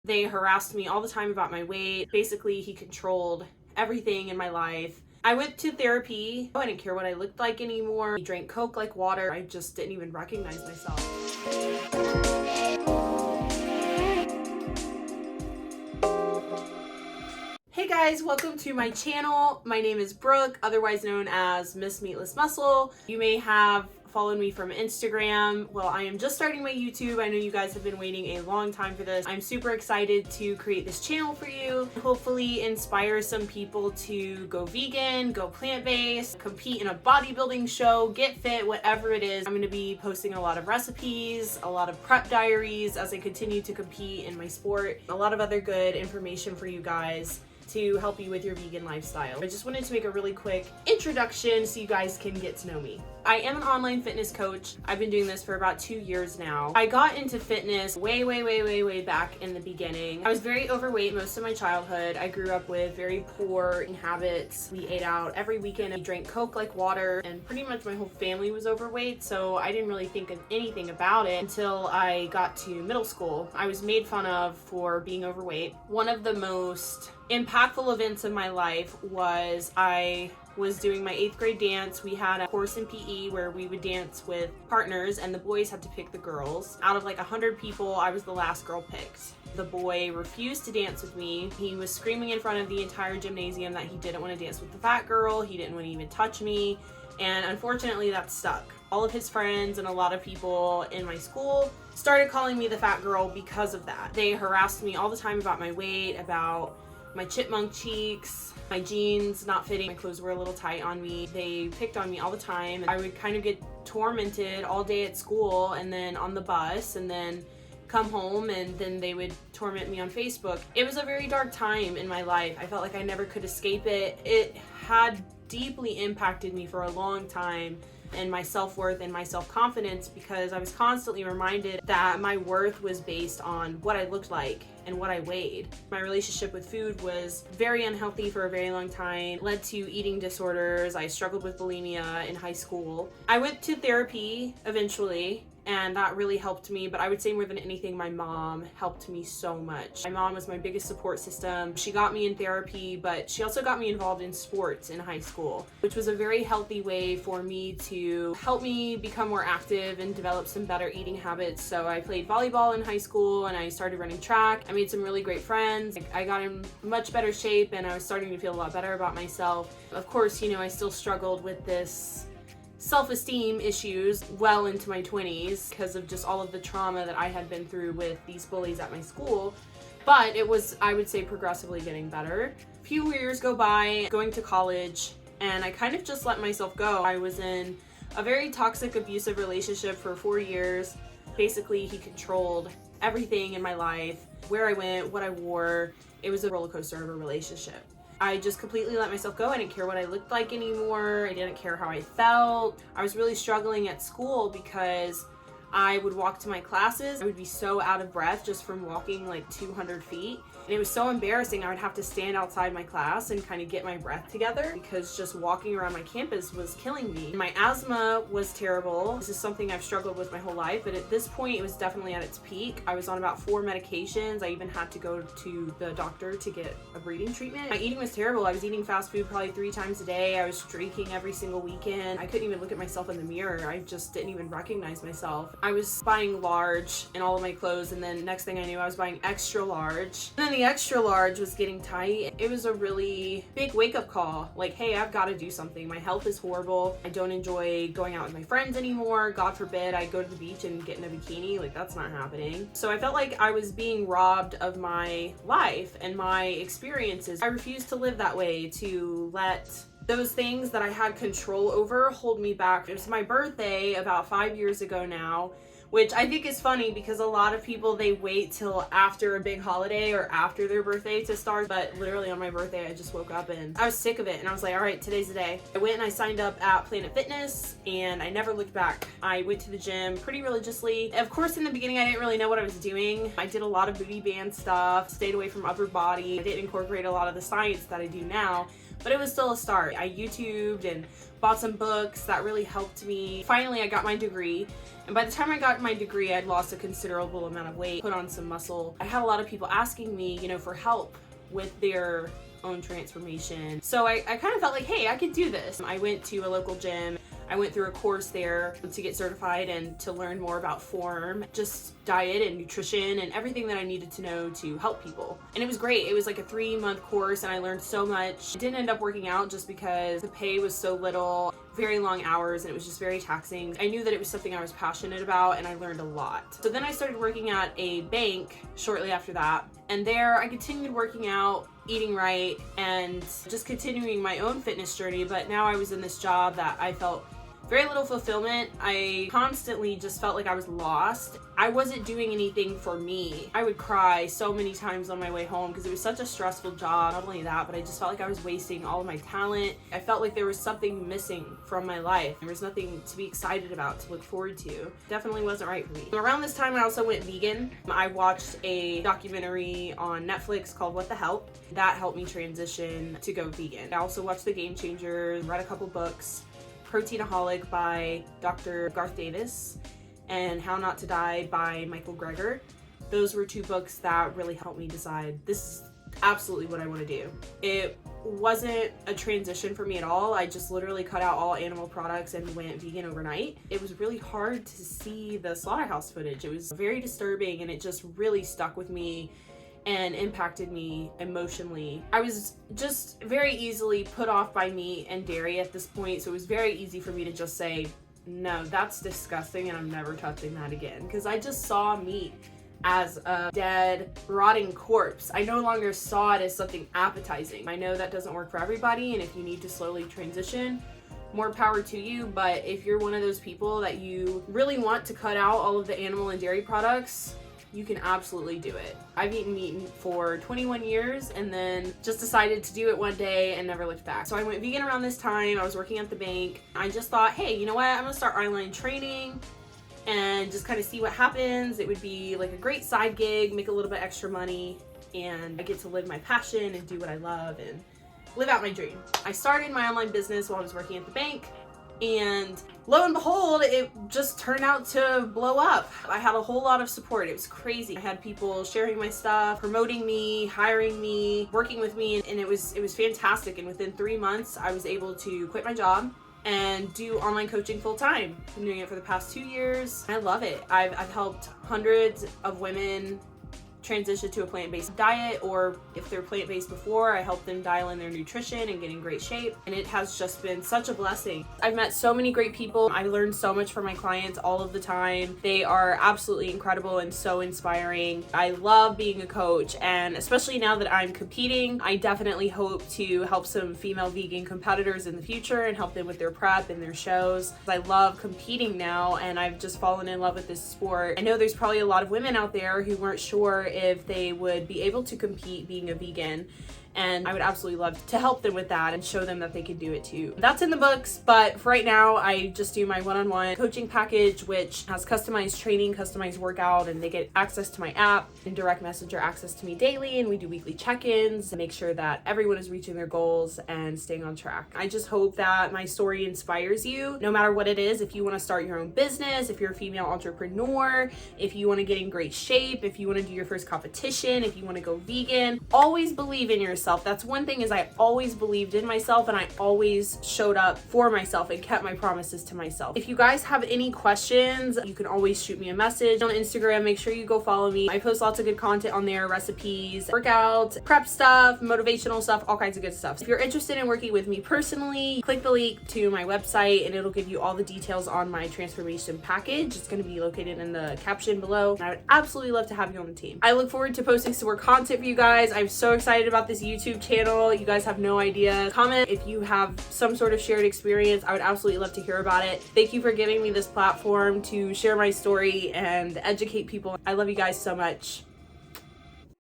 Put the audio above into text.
They harassed me all the time about my weight. Basically, he controlled everything in my life. I went to therapy. I didn't care what I looked like anymore. I drank Coke like water. I just didn't even recognize myself. Hey guys, welcome to my channel. My name is Brooke, otherwise known as Miss Meatless Muscle. You may have followed me from Instagram. Well, I am just starting my YouTube. I know you guys have been waiting a long time for this. I'm super excited to create this channel for you. Hopefully inspire some people to go vegan, go plant-based, compete in a bodybuilding show, get fit, whatever it is. I'm gonna be posting a lot of recipes, a lot of prep diaries as I continue to compete in my sport, a lot of other good information for you guys to help you with your vegan lifestyle. I just wanted to make a really quick introduction so you guys can get to know me. I am an online fitness coach. I've been doing this for about 2 years now. I got into fitness way back in the beginning. I was very overweight most of my childhood. I grew up with very poor eating habits. We ate out every weekend. We drank Coke like water, and pretty much my whole family was overweight, so I didn't really think of anything about it until I got to middle school. I was made fun of for being overweight. One of the most impactful events of my life was I was doing my 8th grade dance. We had a course in PE where we would dance with partners and the boys had to pick the girls. Out of like 100 people, I was the last girl picked. The boy refused to dance with me. He was screaming in front of the entire gymnasium that he didn't want to dance with the fat girl. He didn't want to even touch me. And unfortunately that stuck. All of his friends and a lot of people in my school started calling me the fat girl because of that. They harassed me all the time about my weight, about my chipmunk cheeks, my jeans not fitting, my clothes were a little tight on me. They picked on me all the time. I would kind of get tormented all day at school and then on the bus and then come home and then they would torment me on Facebook. It was a very dark time in my life. I felt like I never could escape it. It had deeply impacted me for a long time and my self-worth and my self-confidence because I was constantly reminded that my worth was based on what I looked like and what I weighed. My relationship with food was very unhealthy for a very long time, led to eating disorders. I struggled with bulimia in high school. I went to therapy eventually, and that really helped me, but I would say more than anything, my mom helped me so much. My mom was my biggest support system. She got me in therapy, but she also got me involved in sports in high school, which was a very healthy way for me to help me become more active and develop some better eating habits. So I played volleyball in high school and I started running track. I made some really great friends. I got in much better shape and I was starting to feel a lot better about myself. Of course, I still struggled with this self-esteem issues well into my 20s because of just all of the trauma that I had been through with these bullies at my school. But it was, I would say, progressively getting better. A few years go by, going to college, and I kind of just let myself go. I was in a very toxic, abusive relationship for 4 years. Basically, he controlled everything in my life, where I went, what I wore. It was a roller coaster of a relationship. I just completely let myself go. I didn't care what I looked like anymore. I didn't care how I felt. I was really struggling at school because I would walk to my classes. I would be so out of breath just from walking like 200 feet. And it was so embarrassing. I would have to stand outside my class and kind of get my breath together because just walking around my campus was killing me. My asthma was terrible. This is something I've struggled with my whole life, but at this point it was definitely at its peak. I was on about 4 medications. I even had to go to the doctor to get a breathing treatment. My eating was terrible. I was eating fast food probably 3 times a day. I was drinking every single weekend. I couldn't even look at myself in the mirror. I just didn't even recognize myself. I was buying large in all of my clothes, and then next thing I knew I was buying extra large. And then the extra large was getting tight. It was a really big wake-up call. Like, hey, I've got to do something. My health is horrible. I don't enjoy going out with my friends anymore. God forbid I go to the beach and get in a bikini. Like, that's not happening. So I felt like I was being robbed of my life and my experiences. I refused to live that way, to let those things that I had control over hold me back. It was my birthday about 5 years ago now, which I think is funny because a lot of people, they wait till after a big holiday or after their birthday to start, but literally on my birthday I just woke up and I was sick of it and I was like, all right, today's the day. I went and I signed up at Planet Fitness and I never looked back. I went to the gym pretty religiously. Of course, in the beginning I didn't really know what I was doing. I did a lot of booty band stuff, stayed away from upper body. I didn't incorporate a lot of the science that I do now, but it was still a start. I YouTubed and bought some books that really helped me. Finally, I got my degree. And by the time I got my degree, I'd lost a considerable amount of weight, put on some muscle. I had a lot of people asking me, for help with their own transformation. So I kind of felt like, hey, I could do this. I went to a local gym. I went through a course there to get certified and to learn more about form, just diet and nutrition and everything that I needed to know to help people. And it was great. It was like a 3-month course and I learned so much. I didn't end up working out just because the pay was so little, very long hours, and it was just very taxing. I knew that it was something I was passionate about and I learned a lot. So then I started working at a bank shortly after that. And there I continued working out, eating right, and just continuing my own fitness journey. But now I was in this job that I felt very little fulfillment. I constantly just felt like I was lost. I wasn't doing anything for me. I would cry so many times on my way home because it was such a stressful job. Not only that, but I just felt like I was wasting all of my talent. I felt like there was something missing from my life. There was nothing to be excited about, to look forward to. Definitely wasn't right for me. Around this time, I also went vegan. I watched a documentary on Netflix called What the Help. That helped me transition to go vegan. I also watched The Game Changers, read a couple books. Proteinaholic by Dr. Garth Davis and How Not to Die by Michael Greger. Those were 2 books that really helped me decide this is absolutely what I want to do. It wasn't a transition for me at all. I just literally cut out all animal products and went vegan overnight. It was really hard to see the slaughterhouse footage. It was very disturbing and it just really stuck with me and impacted me emotionally. I was just very easily put off by meat and dairy at this point, so it was very easy for me to just say, no, that's disgusting and I'm never touching that again, because I just saw meat as a dead, rotting corpse. I no longer saw it as something appetizing. I know that doesn't work for everybody, and if you need to slowly transition, more power to you. But if you're one of those people that you really want to cut out all of the animal and dairy products, you can absolutely do it. I've eaten meat for 21 years and then just decided to do it one day and never looked back. So I went vegan around this time. I was working at the bank. I just thought, hey, you know what? I'm gonna start online training and just kind of see what happens. It would be like a great side gig, make a little bit extra money, and I get to live my passion and do what I love and live out my dream. I started my online business while I was working at the bank, and lo and behold, it just turned out to blow up. I had a whole lot of support. It was crazy. I had people sharing my stuff, promoting me, hiring me, working with me, and it was fantastic. And within 3 months, I was able to quit my job and do online coaching full time. I've been doing it for the past 2 years. I love it. I've helped hundreds of women transition to a plant-based diet, or if they're plant-based before, I help them dial in their nutrition and get in great shape, and it has just been such a blessing. I've met so many great people. I learn so much from my clients all of the time. They are absolutely incredible and so inspiring. I love being a coach, and especially now that I'm competing, I definitely hope to help some female vegan competitors in the future and help them with their prep and their shows. I love competing now, and I've just fallen in love with this sport. I know there's probably a lot of women out there who weren't sure if they would be able to compete being a vegan, and I would absolutely love to help them with that and show them that they can do it too. That's in the books, but for right now, I just do my one-on-one coaching package, which has customized training, customized workout, and they get access to my app and direct messenger access to me daily, and we do weekly check-ins and make sure that everyone is reaching their goals and staying on track. I just hope that my story inspires you, no matter what it is. If you want to start your own business, if you're a female entrepreneur, if you want to get in great shape, if you want to do your first competition, if you want to go vegan, always believe in yourself. That's one thing, is I always believed in myself, and I always showed up for myself and kept my promises to myself. If you guys have any questions, you can always shoot me a message on Instagram. Make sure you go follow me. I post lots of good content on there, recipes, workouts, prep stuff, motivational stuff, all kinds of good stuff. If you're interested in working with me personally, click the link to my website and it'll give you all the details on my transformation package. It's going to be located in the caption below. And I would absolutely love to have you on the team. I look forward to posting some more content for you guys. I'm so excited about this YouTube channel. You guys have no idea. Comment if you have some sort of shared experience. I would absolutely love to hear about it. Thank you for giving me this platform to share my story and educate people. I love you guys so much.